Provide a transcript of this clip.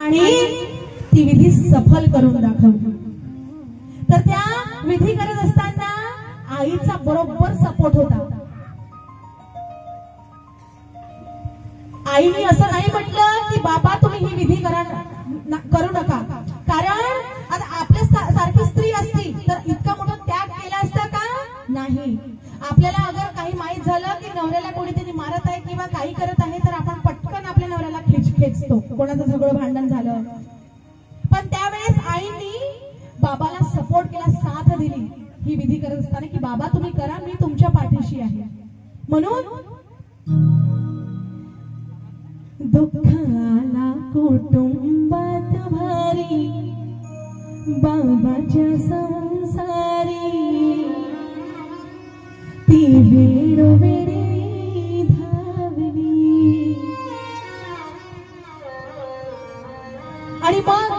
आणि ती विधी सफल करून दाखवली। तर त्या विधी करत असताना आईचा बरोबर सपोर्ट होता। आईने असं नाही म्हटलं की बाबा तुम्ही ही विधी करू नका, कारण आता आपल्या सारखी स्त्री असती तर इतका मोठा त्याग केला असता का? नाही। आपल्याला अगर काही माहित झालं की नवऱ्याला कोणीतरी मारत आहे किंवा काही करत आहे तर आपण पटकन आपल्या नवऱ्याला खेचतो, कोणाचं झगडं भांडण झालं। पण त्यावेळेस आईनी बाबाला सपोर्ट केला, साथ दिली ही विधी करत असताना की बाबा तुम्ही करा, मी तुमच्या पाठीशी आहे। म्हणून दुःखाला कुटुंबात भारी, बाबाच्या संसारी ती वेळोवेळी धावली। आणि मग